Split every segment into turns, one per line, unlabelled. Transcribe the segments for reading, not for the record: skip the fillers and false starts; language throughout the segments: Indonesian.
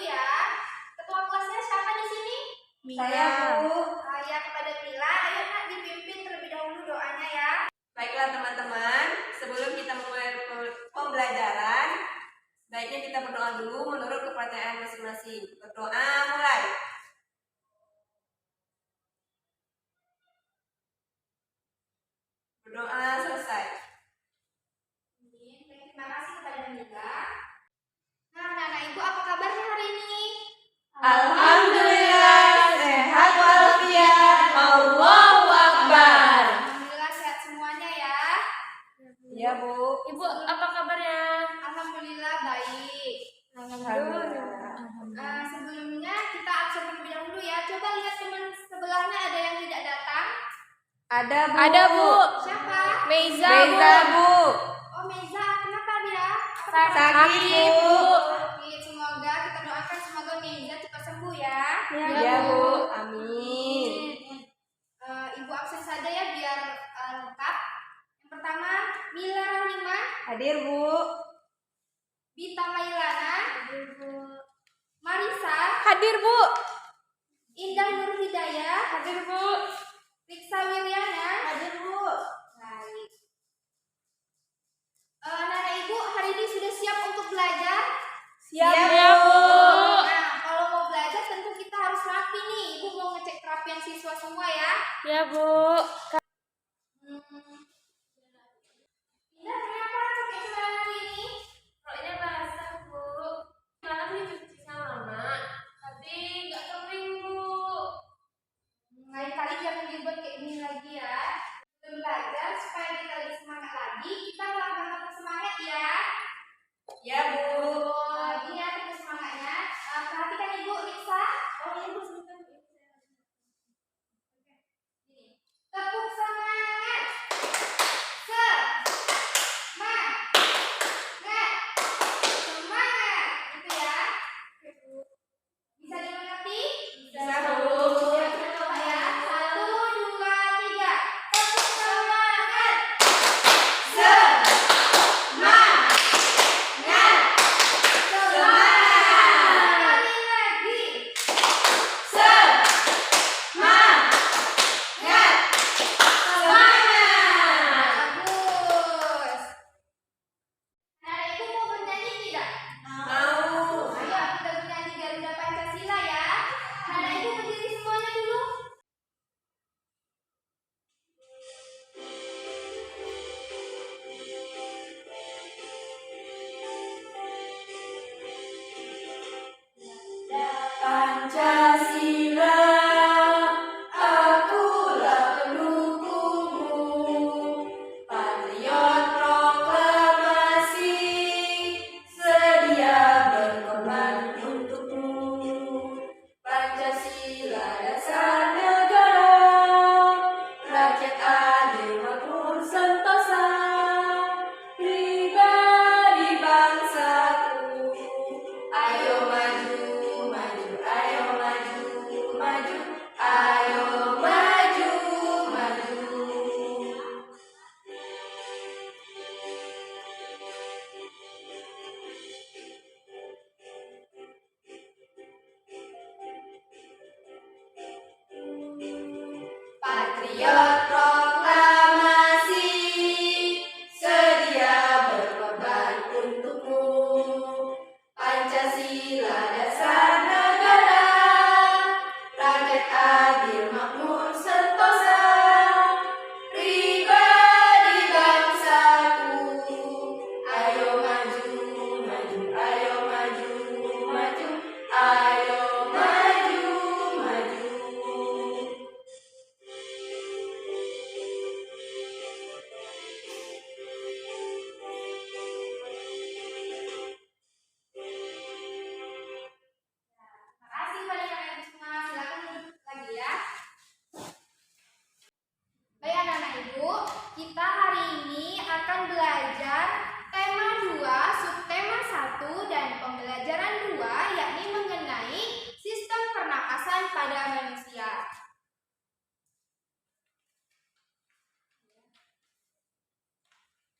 dahulu ya. Ketua kelasnya siapa di sini?
Saya, Bu.
Ya, kepada Mila, ayo Nak dipimpin terlebih dahulu doanya ya.
Baiklah teman-teman, sebelum kita memulai pembelajaran, sebaiknya kita berdoa dulu menurut kepercayaan masing-masing. Berdoa mulai. Berdoa selesai.
Terima kasih kepada Mila. Nah, anak-anak Ibu, apa kabarnya hari ini?
Alhamdulillah, sehat walafiat. Allahu Akbar.
Alhamdulillah sehat semuanya ya.
Iya, Bu.
Ibu, apa kabarnya?
Alhamdulillah baik. Sebelumnya kita absen terlebih dahulu ya. Coba lihat teman sebelahnya ada yang tidak datang.
Ada, Bu.
Ada, Bu.
Siapa?
Meiza,
Meiza, Bu.
Oh, Meiza. Kenapa dia?
Sakit, Bu.
Sakit. Semoga kita doakan semoga Meiza cepat sembuh ya.
Iya, Bu. Amin.
Ibu absen saja ya biar lengkap. Yang pertama, Mila Rahimah,
Hadir, Bu.
Bita Mailana, Marisa,
Hadir, Bu.
Indah Nur Hidayah,
Hadir, Bu.
Riksa Wiliana,
Hadir, Bu.
baik. Nana Ibu hari ini sudah siap untuk belajar?
Siap,
Ya, Bu.
Nah, kalau mau belajar tentu kita harus rapi nih. Ibu mau ngecek kerapian siswa semua ya.
Ya, Bu.
Indah kenapa pakai celana hari ini?
Roknya basah, Bu. Malam dicuci sama Mama, tapi nggak kering, Bu.
Lain kali jangan dibuat kayak gini lagi ya. Sebelum belajar supaya kita lebih semangat lagi, kita melakukan semangat ya.
Ya, Bu.
Ini ya tepuk semangatnya. Perhatikan Ibu Riksa. Oh, ini Bu sebentar. Ini. Tepuk semangat. Semangat. Gitu ya. Bisa dimengerti?
Bisa, Bu.
Ya, kita coba ya. 1, 2, 3. Tepuk semangat.
Semangat.
Sekali lagi.
Semangat.
Bagus. Nah, Ibu mau bernyanyi tidak?
Mau.
Ayo kita bernyanyi Garuda Pancasila ya. Nah, Ibu berdiri semuanya dulu.
Pancasila, akulah pendukungmu, patriot proklamasi, sedia berkorban untukmu. Pancasila dasar negara, rakyat adil makmur sentosa, pribadi bangsaku. Ayo maju, maju, ayo maju, maju, ayo maju, maju. Patriot proklamasi, sedia berkorban untukmu. Pancasila dasar negara, rakyat adil makmur sentosa, pribadi bangsaku. Ayo maju, maju, ayo maju, maju, ayo maju, maju.
Makasih balik anak semua. Silakan duduk lagi ya. Baik anak-anak Ibu, kita hari ini akan belajar tema 2, subtema 1 dan pembelajaran 2 yakni mengenai sistem pernapasan pada manusia.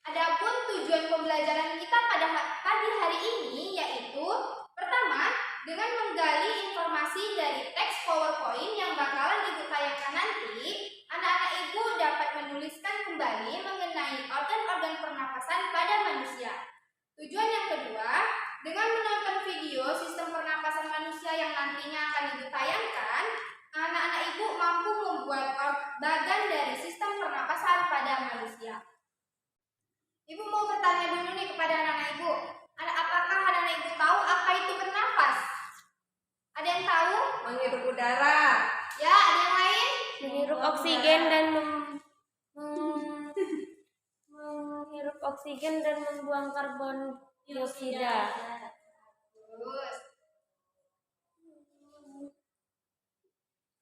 Adapun tujuan pembelajaran kita pada pagi hari ini yaitu pertama, dengan menggali informasi dari teks PowerPoint yang bakalan Ibu tayangkan nanti, anak-anak Ibu dapat menuliskan kembali mengenai organ-organ pernapasan pada manusia. Tujuan yang kedua, dengan menonton video sistem pernapasan manusia yang nantinya akan Ibu tayangkan, anak-anak Ibu mampu membuat bagan dari sistem pernapasan pada manusia. Ibu mau bertanya dulu nih kepada anak-anak Ibu. Apakah anak-anak Ibu tahu apa itu bernafas? Ada yang tahu?
Menghirup udara.
Ya, ada yang lain?
Menghirup oksigen dan menghirup oksigen dan membuang karbon dioksida.
Terus.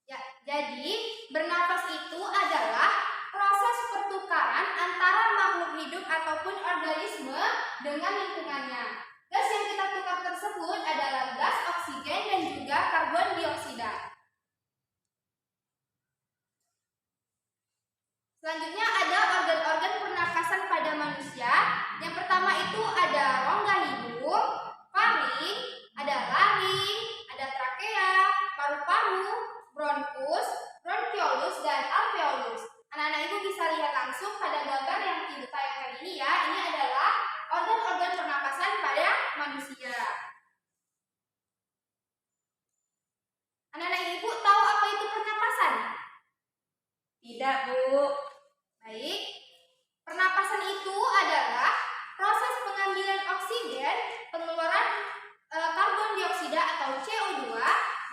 Ya, jadi bernafas itu adalah proses pertukaran antara makhluk hidup ataupun organisme dengan lingkungannya. Gas yang kita tukar tersebut adalah gas oksigen dan juga karbon dioksida. Selanjutnya ada organ-organ pernapasan pada manusia. Yang pertama itu ada rongga hidung, faring, ada laring, ada trakea, paru-paru, bronkus, bronkiolus, dan alveolus. Anak-anak Ibu bisa lihat langsung pada gambar yang Ibu tayangkan ini ya. Ini adalah organ-organ pernapasan pada manusia. Anak-anak Ibu tahu apa itu pernapasan?
Tidak, Bu.
Baik. Pernapasan itu adalah proses pengambilan oksigen, pengeluaran karbon dioksida atau CO2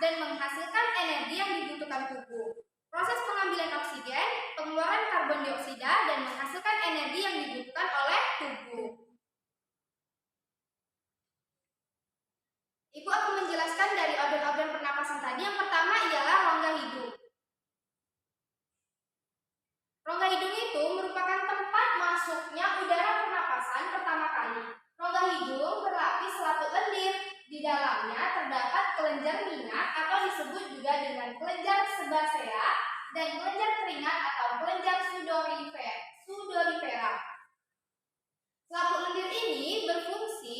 dan menghasilkan energi yang dibutuhkan tubuh. Proses pengambilan oksigen, pengeluaran karbon dioksida dan menghasilkan energi yang dibutuhkan oleh tubuh. Ibu akan menjelaskan dari organ-organ pernapasan tadi. Yang pertama ialah rongga hidung. Rongga hidung itu merupakan tempat masuknya udara pernapasan pertama kali. Rongga hidung berlapis selaput lendir. Di dalamnya terdapat kelenjar minyak atau disebut juga dengan kelenjar sebasea dan kelenjar keringat atau kelenjar sudorifera. Selaput lendir ini berfungsi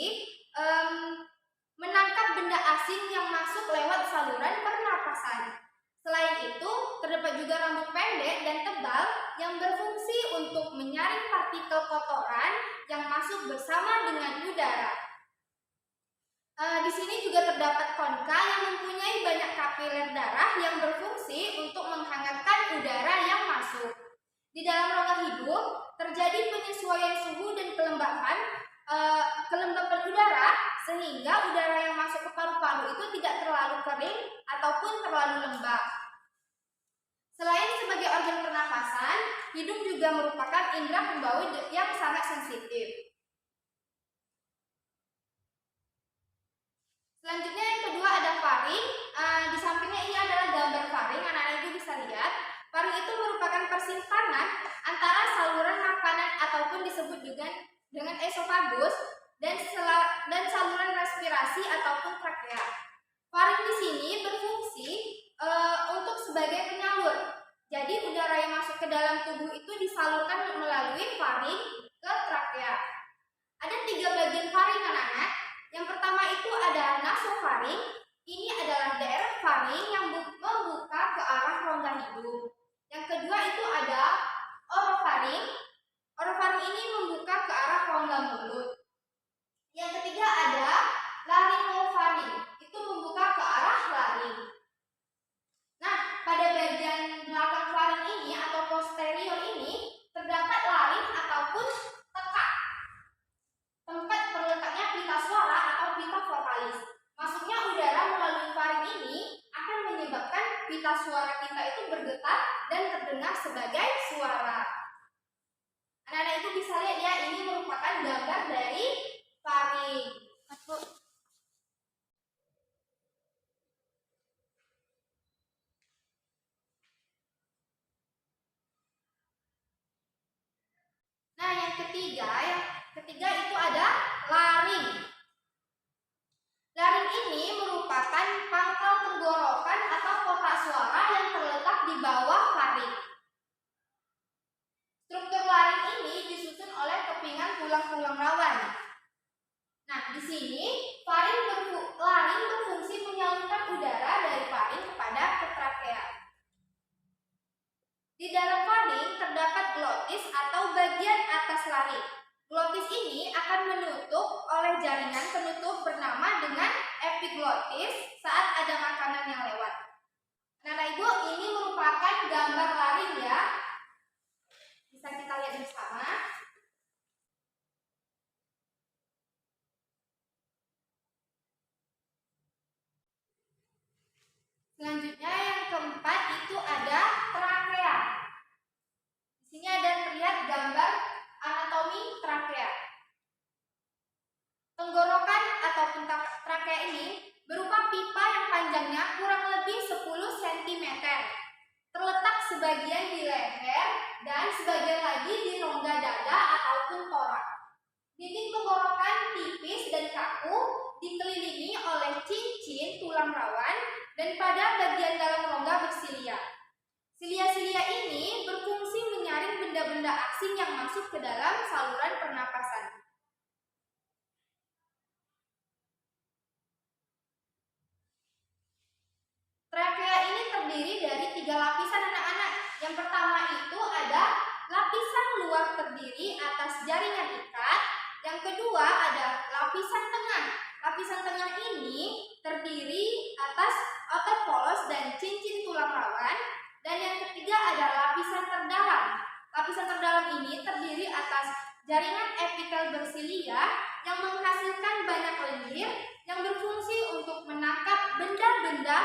menangkap benda asing yang masuk lewat saluran pernapasan. Selain itu, terdapat juga rambut pendek dan tebal yang berfungsi untuk menyaring partikel kotoran yang masuk bersama dengan udara. Di sini juga terdapat konka yang mempunyai banyak kapiler darah yang berfungsi untuk menghangatkan udara yang masuk. Di dalam rongga hidung terjadi penyesuaian suhu dan kelembapan udara sehingga udara yang masuk ke paru-paru itu tidak terlalu kering ataupun terlalu lembab. Selain sebagai organ pernapasan, hidung juga merupakan indera pembau yang sangat sensitif. Selanjutnya yang kedua ada faring. Di sampingnya ini adalah gambar faring. Anak-anak Ibu bisa lihat. Faring itu merupakan persimpangan antara saluran makanan ataupun disebut juga dengan esofagus dan saluran respirasi ataupun trakea. Faring di sini berfungsi untuk sebagai penyalur. Jadi udara yang masuk ke dalam tubuh itu disalurkan melalui faring ke trakea. Ada 3 bagian faring anak-anak. Yang pertama itu ada nasofaring. Ini adalah daerah faring yang membuka ke arah rongga hidung. Yang kedua itu ada orofaring. Orofaring ini membuka ke arah rongga mulut. Yang ketiga ada laringofaring. Itu membuka ke arah laring. Nah, pada bagian belakang faring ini atau posterior ini terdapat laring ataupun tekak. Tempat terletaknya pita suara atau pita vokalis. Masuknya udara melalui faring ini akan menyebabkan pita suara kita itu bergetar dan terdengar sebagai suara. Anak-anak itu bisa lihat ya, ini merupakan gambar dari faring. Nah, yang ketiga itu ada laring. Laring ini merupakan pangkal tenggorokan atau kotak suara yang terletak di bawah faring. Struktur laring ini disusun oleh kepingan tulang-tulang rawan. Nah, di sini laring berfungsi mengalirkan udara dari faring kepada trakea. Di dalam faring terdapat glotis atau bagian atas laring. Glotis ini akan menutup oleh jaringan penutup bernama dengan epiglotis saat ada makanan yang lewat. Nah, Ibu, ini merupakan gambar laring ya. Bisa kita lihat bersama. Selanjutnya yang keempat itu ada trakea. Di sini ada terlihat gambar anatomi trakea. Tenggorokan ataupun trakea ini berupa pipa yang panjangnya kurang lebih 10 cm. Terletak sebagian di leher dan sebagian lagi di rongga dada ataupun torak. Dinding tenggorokan tipis dan kaku, dikelilingi oleh cincin tulang rawan dan pada bagian dalam rongga bersilia. Silia-silia ini berfungsi menyaring benda-benda asing yang masuk ke dalam saluran pernapasan. Trakea ini terdiri dari 3 lapisan anak-anak. Yang pertama itu ada lapisan luar terdiri atas jaringan ikat. Yang kedua ada lapisan tengah. Lapisan tengah ini terdiri atas otot polos dan cincin tulang rawan. Dan yang ketiga ada lapisan terdalam. Lapisan terdalam ini terdiri atas jaringan epitel bersilia yang menghasilkan banyak lendir yang berfungsi untuk menangkap benda-benda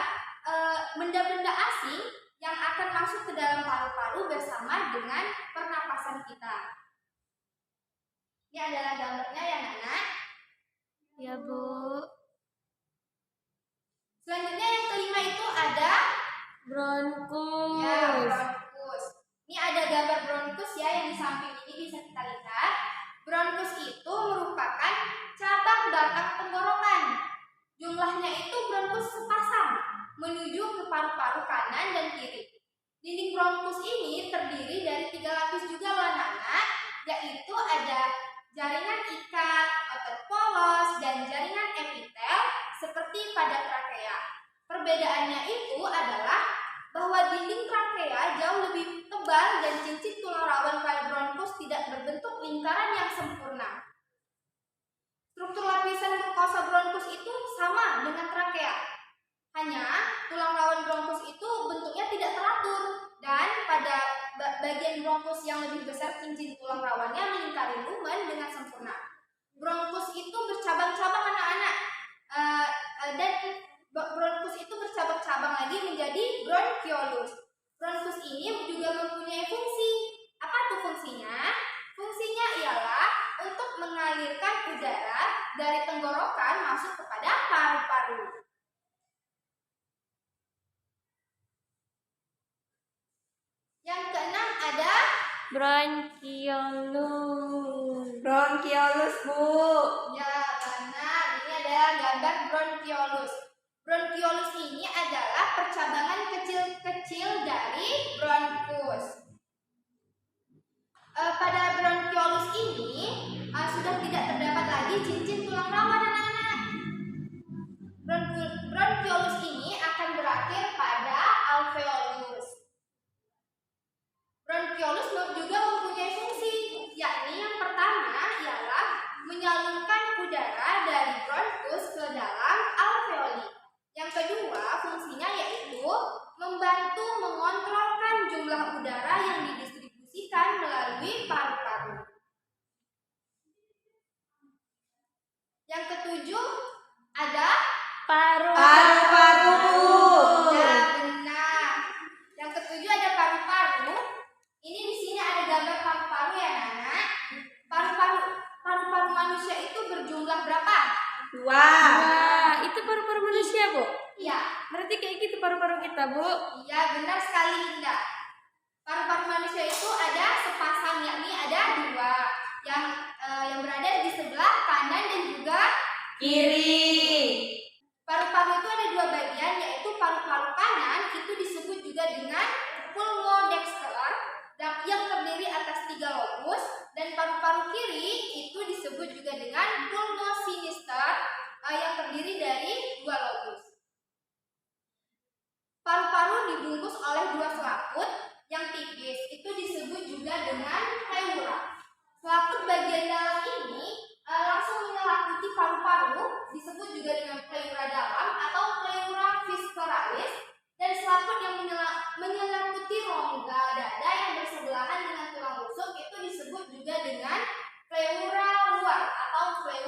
asing yang akan masuk ke dalam paru-paru bersama dengan pernapasan kita. Ini adalah gambarnya ya, Nana.
Ya, Bu.
Selanjutnya yang kelima itu ada
Bronkus.
ya, bronkus. Ini ada gambar bronkus ya yang di samping ini bisa kita lihat. Bronkus itu merupakan cabang batang tenggorokan. Jumlahnya itu bronkus sepasang menuju ke paru-paru kanan dan kiri. Dinding bronkus ini terdiri dari 3 lapis juga loh anak-anak, yaitu ada jaringan ikat, otot polos, dan jaringan epitel seperti pada trakea. Perbedaannya itu adalah bahwa dinding trakea jauh lebih tebal dan cincin tulang rawan pada bronkus tidak berbentuk lingkaran yang sempurna. Struktur lapisan mukosa bronkus itu sama dengan trakea. Hanya tulang rawan bronkus itu bentuknya tidak teratur dan pada bagian bronkus yang lebih besar cincin tulang rawannya melingkari lumen dengan sempurna. Bronkus itu bercabang-cabang anak-anak dan bronkus itu bercabang-cabang lagi menjadi bronchiolus. Bronkus ini juga mempunyai fungsi. Apa tuh fungsinya? Fungsinya ialah untuk mengalirkan udara dari tenggorokan masuk kepada paru-paru. Yang keenam ada
Bronchiolus.
Bronchiolus, Bu.
ya benar, ini adalah gambar bronchiolus. Bronchiolus ini adalah percabangan kecil-kecil dari bronkus. Pada bronchiolus ini sudah tidak terdapat lagi cincin tulang rawan anak-anak. Bronchiolus ini akan berakhir pada alveolus. Bronchiolus juga mempunyai fungsi, yakni yang pertama ialah menyalurkan udara dari bronkus ke dalam alveoli. Yang kedua, fungsinya yaitu membantu mengontrolkan jumlah udara yang didistribusikan melalui paru-paru. Yang ketujuh ada
Paru-paru, Bu.
ya benar. Yang ketujuh ada paru-paru. Ini di sini ada gambar paru-paru ya, Nana. Paru-paru manusia itu berjumlah berapa?
2.
Wah, itu paru-paru manusia, Bu.
Iya.
Berarti kayak gitu paru-paru kita, Bu.
Iya, benar sekali, Indah. Paru-paru manusia itu ada sepasang, yakni ada 2 yang berada di sebelah kanan dan juga
Kiri.
paru-paru itu ada 2 bagian, yaitu paru-paru kanan itu disebut juga dengan pulmodexter yang terdiri atas 3 lobus, dan paru-paru kiri itu disebut juga dengan pulmosinister yang terdiri dari 2 lobus.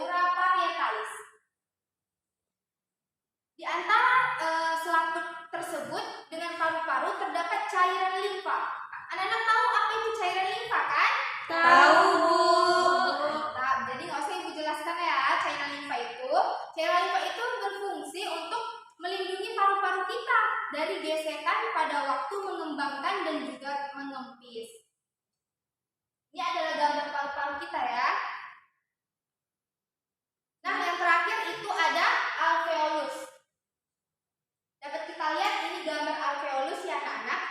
pleura parietalis. Di antara selaput tersebut dengan paru-paru terdapat cairan limfa. Anak-anak tahu apa itu cairan limfa kan?
Tahu, Bu.
Nah, jadi nggak usah Ibu jelaskan ya cairan limfa itu. Cairan limfa itu berfungsi untuk melindungi paru-paru kita dari gesekan pada waktu mengembangkan dan juga mengempis. Ini adalah gambar paru-paru kita ya. Nah, yang terakhir itu ada alveolus. Dapat kita lihat ini gambar alveolus ya anak-anak.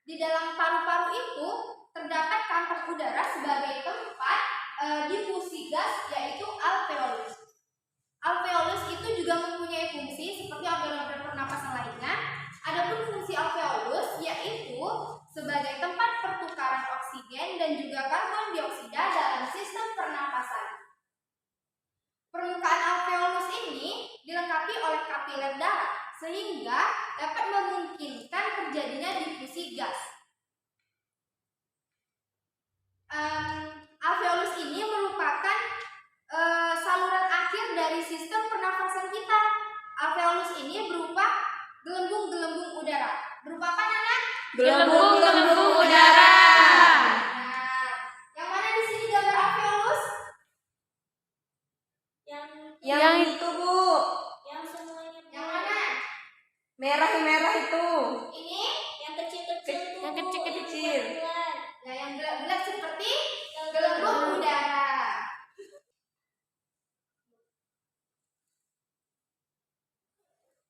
Di dalam paru-paru itu terdapat kantong udara sebagai tempat difusi gas, yaitu alveolus. Alveolus itu juga mempunyai fungsi seperti organ-organ pernapasan lainnya. Adapun fungsi alveolus yaitu sebagai tempat pertukaran oksigen dan juga karbon dioksida dalam sistem pernapasan. Permukaan alveolus ini dilengkapi oleh kapiler darah sehingga dapat memungkinkan terjadinya difusi gas. Alveolus ini merupakan saluran akhir dari sistem pernafasan kita. Alveolus ini berupa gelembung-gelembung udara. Berupa apa, Nana?
Gelembung-gelembung udara.
Nah, yang mana di sini gambar alveolus?
Yang itu, Bu.
Yang semuanya
Yang mana?
Merah-merah itu.
Ini?
yang kecil-kecil tuh.
Yang kecil-kecil.
bulat-bulat.
Nah, yang gelap-gelap seperti gelembung udara.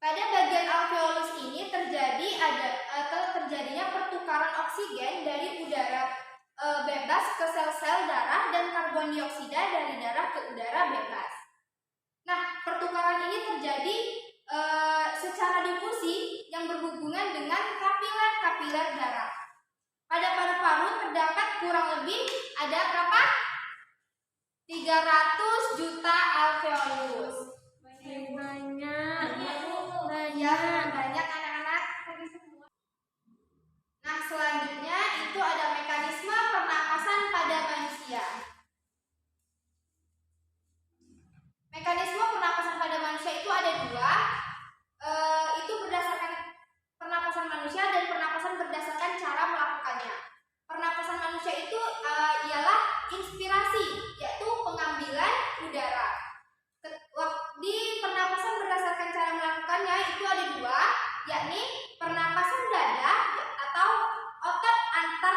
Pada bagian alveolus ini terjadinya pertukaran oksigen dari udara bebas ke sel-sel darah dan karbon dioksida dari darah ke udara bebas. Nah, pertukaran ini terjadi secara difusi yang berhubungan dengan kapiler-kapiler darah. Pada paru-paru terdapat kurang lebih ada berapa? 300 juta alveolus. Banyak anak-anak. Nah, selanjutnya itu ada mekanisme pernapasan pada manusia. Mekanisme pernapasan pada manusia itu ada dua. Itu berdasarkan pernapasan manusia dan pernapasan berdasarkan cara melakukannya. Pernapasan manusia itu ialah inspirasi, yaitu pengambilan udara. Di pernapasan berdasarkan cara melakukannya itu ada dua, yakni pernapasan dada atau otot antar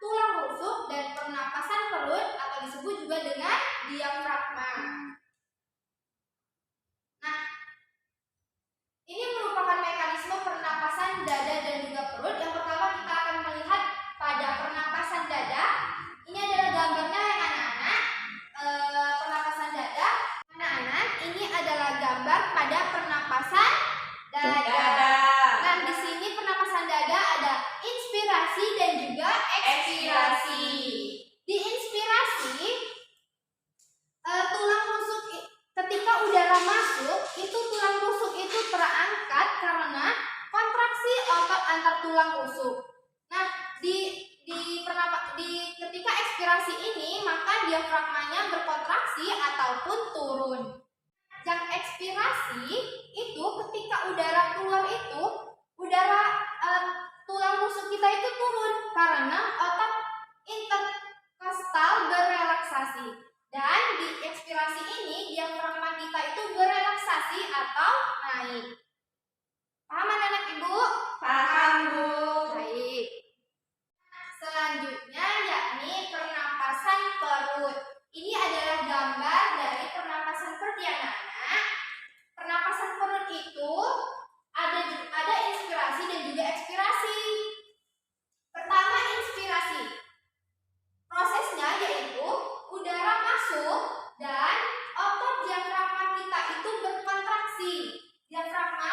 tulang rusuk dan pernapasan perut atau disebut juga dengan diafragma. Nah, ini merupakan mekanisme pernapasan dada dan juga perut. Yang pertama kita akan melihat pada pernapasan dada. Ini adalah gambarnya yang anak-anak. Pernapasan dada. Anak-anak, ini adalah gambar pada pernapasan dada. Nah, di sini pernapasan dada ada inspirasi dan juga ekspirasi. Di inspirasi, tulang rusuk ketika udara masuk, itu tulang rusuk itu terangkat karena kontraksi otot antar tulang rusuk. Nah, ketika ekspirasi ini, maka diafragmanya berkontraksi ataupun turun. Yang ekspirasi itu ketika udara keluar itu, tulang rusuk kita itu turun karena otot interkostal berelaksasi. Dan di ekspirasi ini diafragma kita itu berelaksasi atau naik. Paham anak-anak Ibu?
Paham, Bu.
Baik. Selanjutnya yakni pernapasan perut. Ini adalah gambar dari pernapasan perut ya anak-anak. Pernapasan perut itu ada inspirasi dan juga ekspirasi. Pertama inspirasi. Prosesnya yaitu udara masuk dan otot diafragma kita itu berkontraksi. Diafragma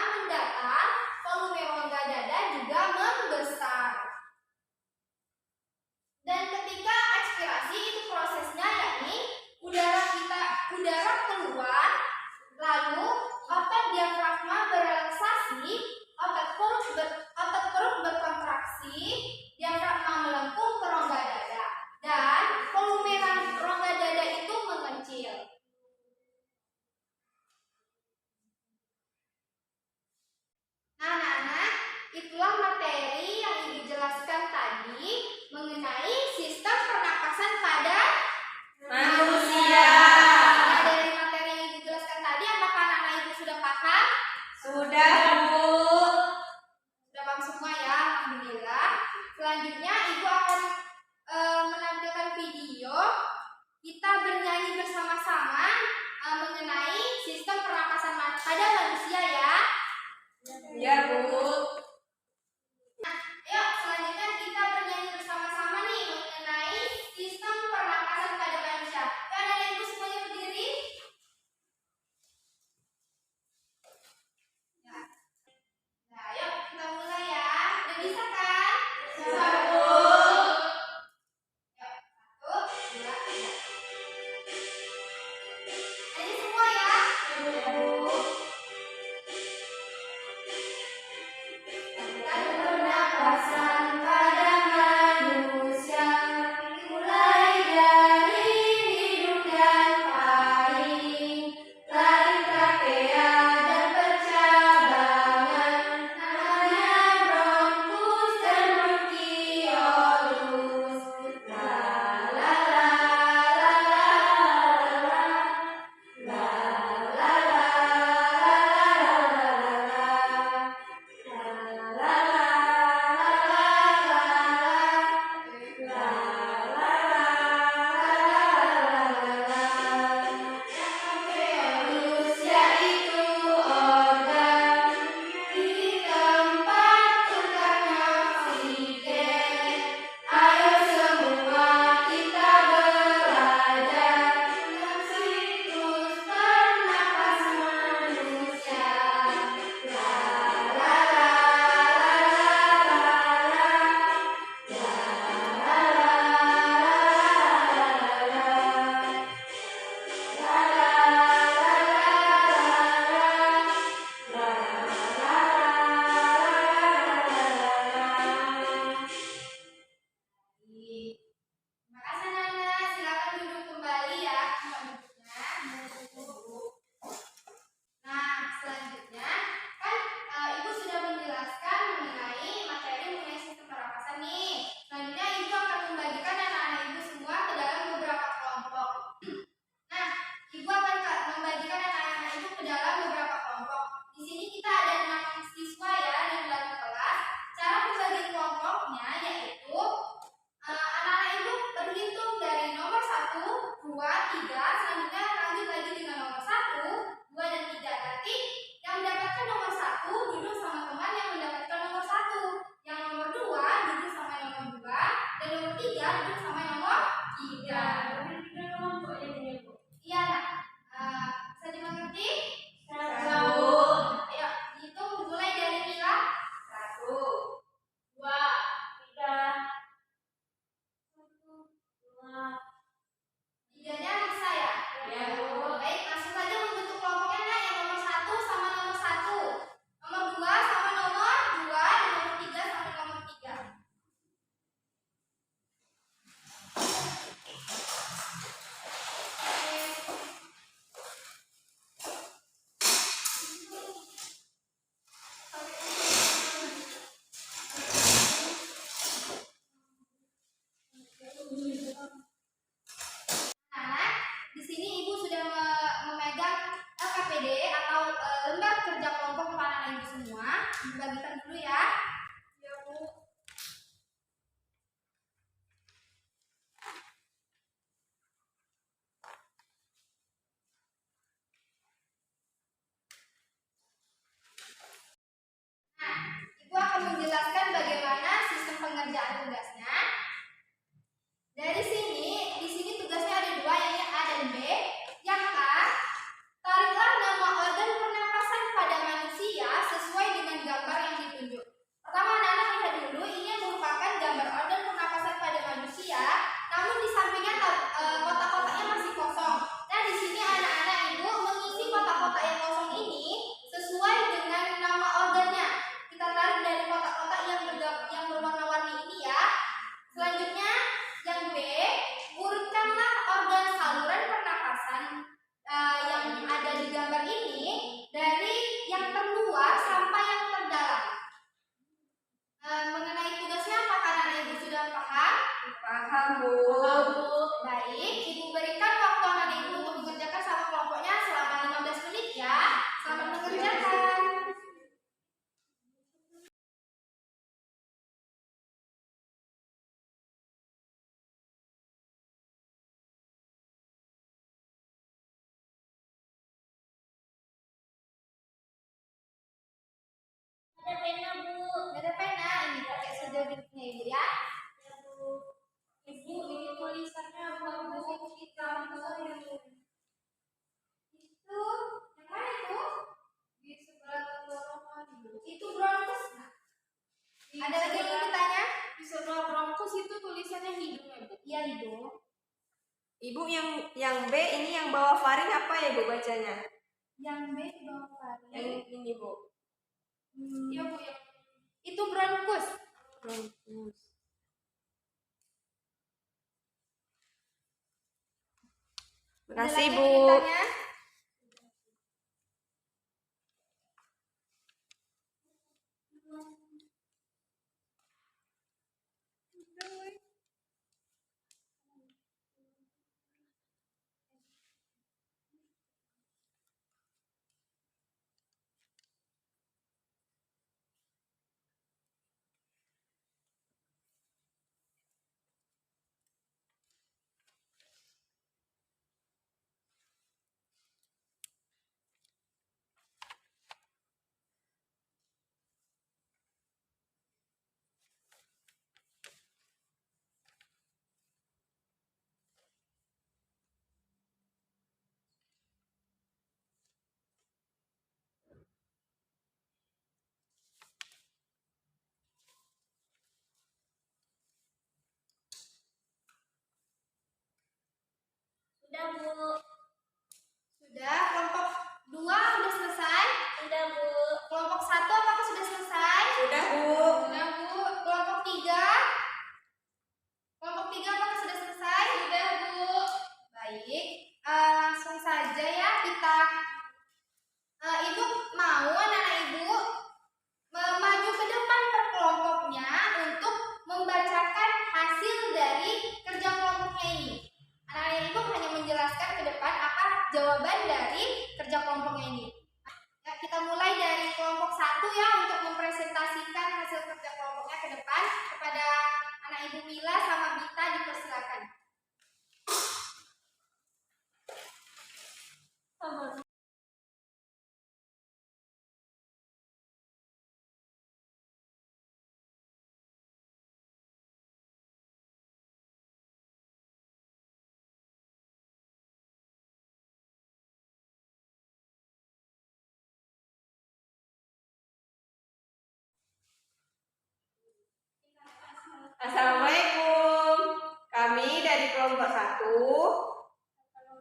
itulah materi yang Ibu jelaskan tadi mengenai sistem pernapasan pada
Manusia.
Nah, dari materi yang Ibu jelaskan tadi, apakah anak-anak Ibu sudah paham?
Sudah, Bu.
Sudah paham semua ya, alhamdulillah. Selanjutnya Ibu akan menampilkan video kita bernyanyi bersama-sama mengenai sistem pernapasan pada manusia ya.
Ya, Bu.
Nah, yuk selanjutnya kita bernyanyi bersama-sama nih mengenai sistem pernapasan pada manusia. Yuk anak-anak Ibu semuanya berdiri. Ya. Nah, yuk kita mulai ya. Udah bisa kan?
Bisa, Bu.
Yuk, 1, 2, 3. Nyanyi semua ya. Pernapasan pada manusia mulai dari hidung dan taring, lain trakea dan percabangan, namanya bronkus dan bronkiolus. La la la la la la la yaitu organ di tempat tukangnya oksigen. Ayo semua kita belajar tentang siklus pernapasan manusia. La la la la la Terima kasih Nana, silakan duduk kembali ya tempat duduknya. Nah, selanjutnya kan Ibu sudah menjelaskan mengenai materi mengenai sistem pernapasan nih. Selanjutnya Ibu akan membagikan anak-anak Ibu semua ke dalam beberapa kelompok. Nah, Ibu akan membagikan anak-anak Ibu ke dalam beberapa kelompok. Di sini kita ada 6 siswa ya di dalam kelas. Cara membagi kelompoknya yaitu anak-anak Ibu berhitung dari nomor 1, 2, 3, selanjutnya lanjut lagi dengan nomor 1, 2, dan 3. Nanti yang mendapatkan nomor 1 duduk sama teman yang mendapatkan nomor 1. Yang nomor 2 duduk sama nomor 2, dan nomor 3 duduk sama nomor 3. Iya, Nak. Bisa dimengerti?
Tahu.
Ayo, hitung mulai dari Mila.
1,
2, 3.
3-nya Lisa ya?
Ya, Bu.
Baik, langsung saja membentuk kelompoknya Nak. Yang nomor 1 sama nomor 1. Nomor 2 sama nomor 2, dan nomor 3 sama nomor 3. Nah, di sini Ibu sudah memegang LKPD atau lembar kerja kelompok untuk anak-anak Ibu semua. Dibagikan dulu ya. Ya, Bu. Nah, Ibu akan menjelaskan bagaimana sistem pengerjaan tugasnya. Dari sini, di sini tugasnya ada 2, yaitu A dan B. Yang A, tariklah nama organ pernapasan pada manusia sesuai dengan gambar yang ditunjukkan.
Ibu yang B ini yang bawah faring apa ya Bu bacanya?
Yang B di bawah faring.
Yang ini Bu.
Iya Bu, yang itu bronkus.
Bronkus. Terima
Ada
kasih
lagi
Bu.
yang ditanya?
Sudah Bu.
Sudah. Kelompok 2 sudah selesai?
Sudah Bu.
Kelompok 1 apakah sudah selesai?
Sudah Bu.
Sudah Bu. Kelompok 3? Kelompok 3 apakah sudah selesai?
Sudah Bu.
Baik. Langsung saja ya kita. Ibu mau anak-anak Ibu maju ke depan per kelompoknya untuk membacakan hasil dari kerja kelompoknya ini. Anak-anak Ibu hanya menjelaskan ke depan apa jawaban dari kerja kelompoknya ini. Ya, kita mulai dari kelompok 1 ya untuk mempresentasikan hasil kerja kelompoknya ke depan. Kepada anak Ibu Mila sama Bita dipersilakan.
Assalamualaikum. Kami dari kelompok 1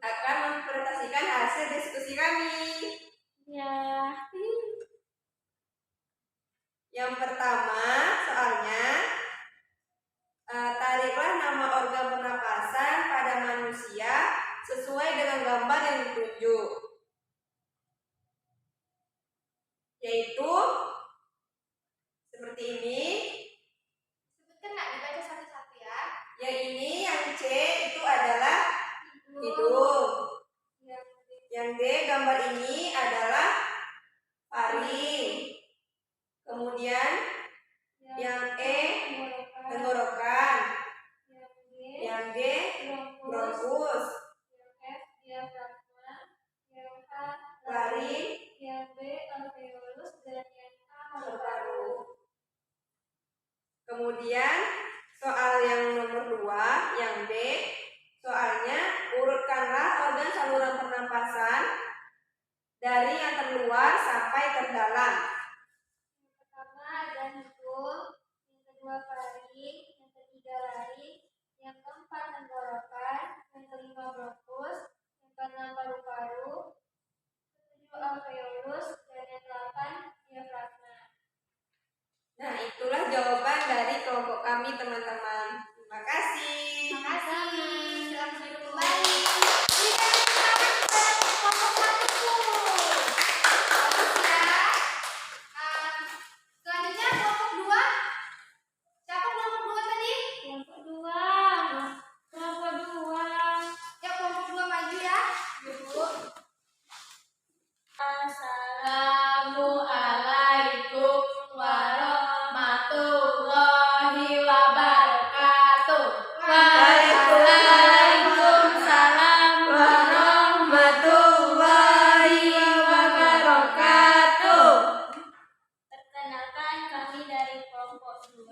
akan mempresentasikan hasil diskusi kami.
Ya.
Yang pertama soalnya tariklah nama organ pernapasan pada manusia sesuai dengan gambar yang ditunjuk, yaitu seperti ini.
Sebutkan nak, dibaca satu-satu ya.
Yang ini yang C itu adalah hidung. Yang D gambar ini adalah faring. Kemudian yang E tenggorokan. Yang G bronkus. Laring.
Yang B alveolus dan yang A
Paru-paru. Kemudian soal yang nomor 2, yang B, soalnya urutkanlah organ saluran pernapasan dari yang terluar sampai terdalam.
Yang pertama ada hidung, yang kedua faring, yang ketiga laring, yang keempat tenggorokan, yang kelima bronkus, yang keenam paru-paru, ketujuh alveolus, dan yang delapan diafragma.
Nah, itulah jawaban dari kelompok kami, teman-teman. Terima kasih.
Terima kasih. Selamat duduk kembali. Berikan tepuk tangan kepada kelompok 1. Bagus ya. Selanjutnya kelompok 2. Siapa kelompok 2 tadi?
Kelompok dua. Kelompok dua.
Ya, kelompok 2 maju ya. Ibu.
Assalamualaikum warahmatullahi wabarakatuh. Waalaikumsalam
warahmatullahi wabarakatuh.
Perkenalkan, kami dari kelompok 2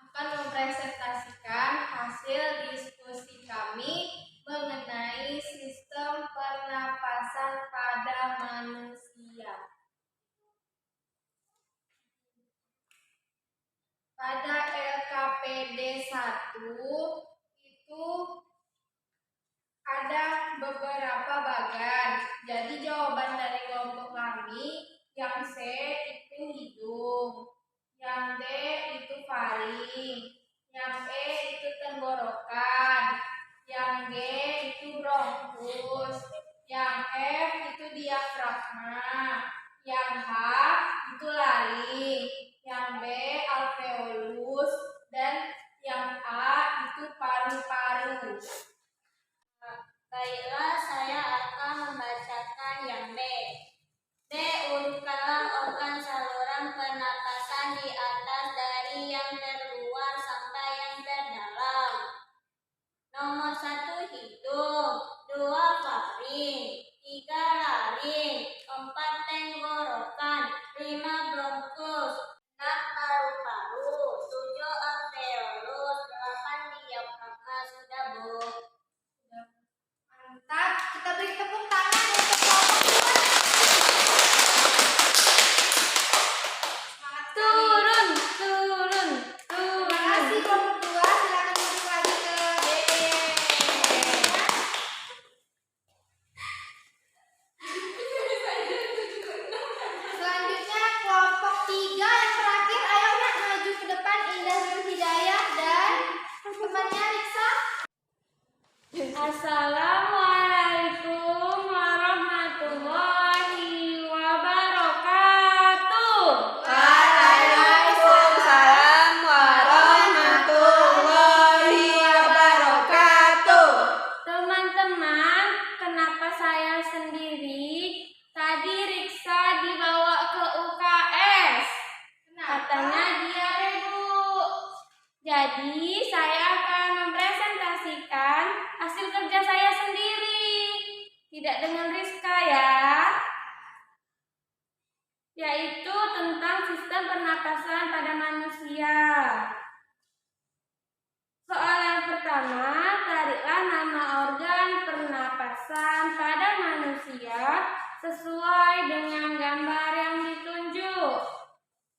Akan mempresentasikan hasil diskusi kami mengenai sistem pernapasan pada manusia. Pada LKPD 1 itu beberapa bagan. Jadi jawaban dari kelompok kami yang C itu hidung, yang D itu faring, yang E itu tenggorokan, yang G itu bronkus, yang F itu diafragma, yang H itu laring, yang B alveolus, dan yang A itu paru-paru.
Baiklah, saya akan membacakan yang B. B. Urutkanlah organ saluran pernapasan di atas dari yang terluar sampai yang terdalam. Nomor 1 hidung, 2 faring, 3 laring, 4 tenggorokan, 5 bronkus, 6 paru-paru, 7 alveolus, 8 diafragma. Sudah, Bu.
Mantap, kita beri tepuk tangan untuk kelompok dua. Semangat
Turun.
Terima kasih kelompok dua, silakan duduk lagi ke Selanjutnya kelompok tiga yang terakhir, ayo nak maju ke depan, Indah Nur Hidayah dan temannya Riksa.
Assalamualaikum warahmatullahi wabarakatuh.
Waalaikumsalam warahmatullahi wabarakatuh.
Teman-teman, kenapa saya sendiri? Tadi Riksa dibawa ke UKS. Katanya diare, Bu. Jadi saya akan mempresentasikan hasil kerja saya sendiri. Tidak dengan Rizka ya. Yaitu tentang sistem pernapasan pada manusia. Soal yang pertama, tariklah nama organ pernapasan pada manusia sesuai dengan gambar yang ditunjuk.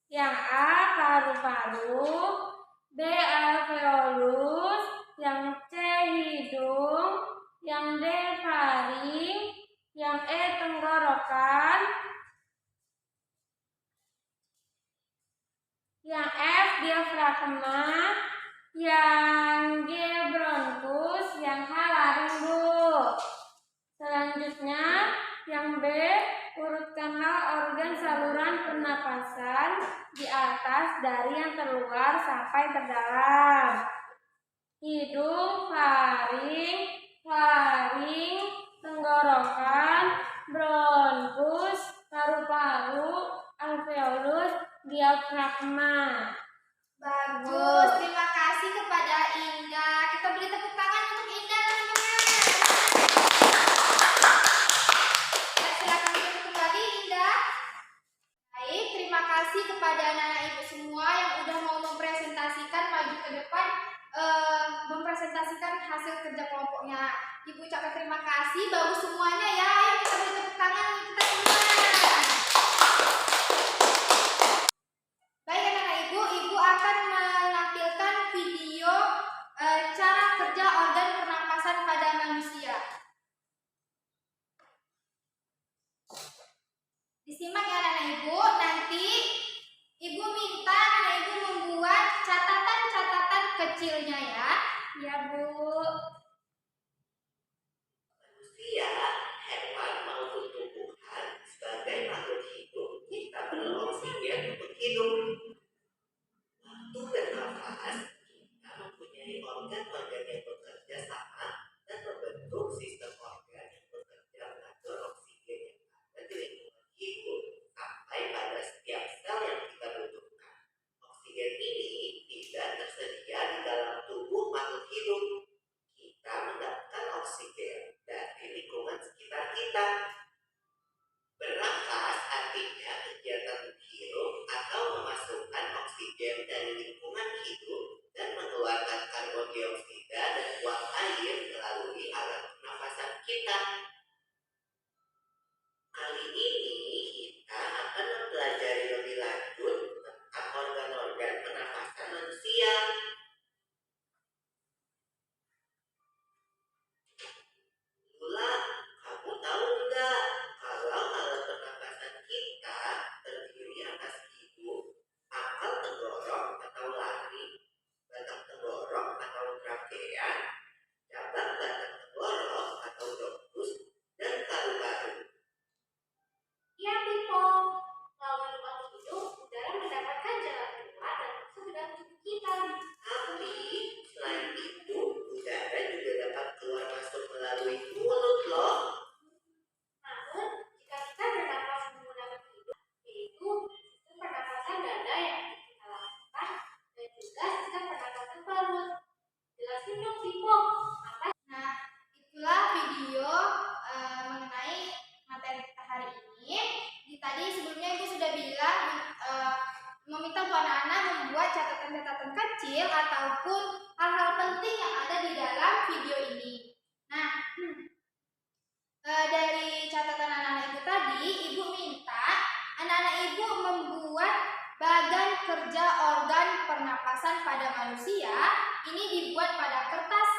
Yang A paru-paru, B alveolus, yang C hidung, yang D faring, yang E tenggorokan, yang F diafragma, yang G bronkus, yang H laring, Bu. Selanjutnya, yang B, urutkanlah organ saluran pernapasan di atas dari yang terluar sampai terdalam. Hidung, faring, tenggorokan, bronkus, paru-paru, alveolus, diafragma.
Bagus, terima kasih kepada Indah. Kita beri tepuk tangan untuk Indah, teman-teman. Ya, silakan duduk kembali, Indah. Baik, terima kasih kepada anak-anak ibu semua yang udah mau mempresentasikan maju ke depan, mempresentasikan hasil kerja kelompoknya. Ibu ucapkan terima kasih, bagus semuanya ya. Ayo kita beri tepuk tangan untuk kita semua. Baik anak-anak ibu akan menampilkan video cara kerja organ pernapasan pada manusia. Disimak ya anak-anak ibu, nanti ibu minta anak ibu membuat catatan-catatan kecilnya ya.
Ya, Bu.
Manusia, hewan maupun tumbuhan sebagai makhluk hidup, kita perlu oksigen untuk hidup. Waktu bernafas, kita mempunyai organ-organ yang bekerja sama dan membentuk sistem organ yang bekerja mengatur oksigen yang ada di lingkungan hidup sampai pada setiap sel yang kita butuhkan. Oksigen ini tidak tersedia di dalam tubuh makhluk hidup. Kita mendapatkan oksigen dari lingkungan sekitar kita. Bernafas artinya kegiatan menghirup atau memasukkan oksigen dari lingkungan hidup dan mengeluarkan karbon dioksida dan uap air melalui alat pernafasan kita. Kali ini kita akan mempelajari lebih lanjut tentang organ-organ pernafasan manusia. Mula
kecil ataupun hal-hal penting yang ada di dalam video ini. Nah, dari catatan anak-anak itu tadi, Ibu minta anak-anak Ibu membuat bagan kerja organ pernapasan pada manusia. Ini dibuat pada kertas,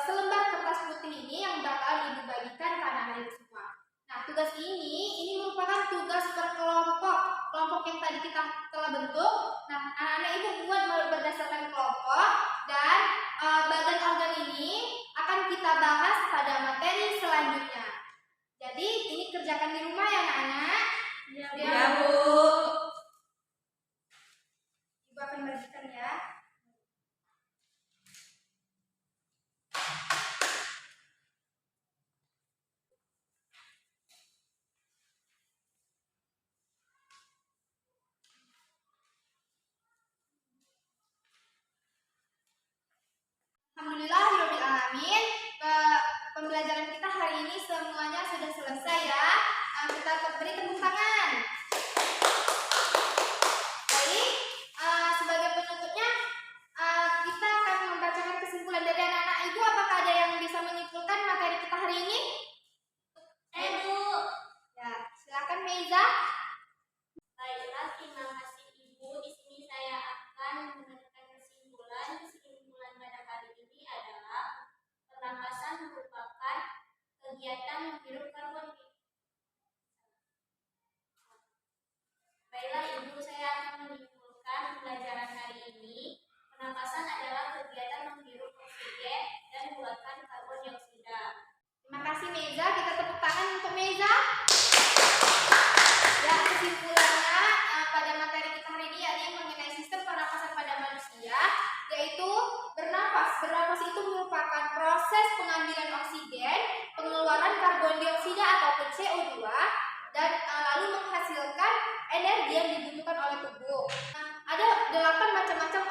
selembar kertas putih ini yang bakal Ibu bagikan ke anak-anak Ibu semua. Nah, tugas ini merupakan tugas per kelompok yang tadi kita telah bentuk. Nah, anak-anak Ibu buat berdasarkan kelompok dan bagan organ ini akan kita bahas pada materi selanjutnya. Jadi, ini kerjakan di rumah ya, anak-anak.
Ya, Bu.
Ibu akan bagikan ya. Alhamdulillahirobbilalamin. Pembelajaran kita hari ini semuanya sudah selesai ya. Kita beri tepuk tangan. Baik, sebagai penutupnya kita akan membacakan kesimpulan dari anak-anak Ibu. Apakah ada yang bisa menyimpulkan materi kita hari ini?
Bu.
Ya, silakan Meiza.
Baiklah, terima kasih Ibu. Di sini saya akan memberikan kesimpulan. Kesimpulan pada kali ini adalah pernapasan merupakan kegiatan menghirup karbon. Baiklah Ibu, saya akan menyimpulkan pembelajaran hari ini. Pernapasan adalah kegiatan menghirup oksigen dan mengeluarkan karbon dioksida.
Terima kasih Meiza. Kita tepuk tangan untuk Meiza. Ya, kesimpulannya pada materi kita hari ini yakni mengenai sistem pernapasan pada manusia, yaitu bernapas. Bernapas itu merupakan proses pengambilan oksigen, pengeluaran karbon dioksida ataupun CO2, dan lalu menghasilkan energi yang dibutuhkan oleh tubuh. Ada 8 macam-macam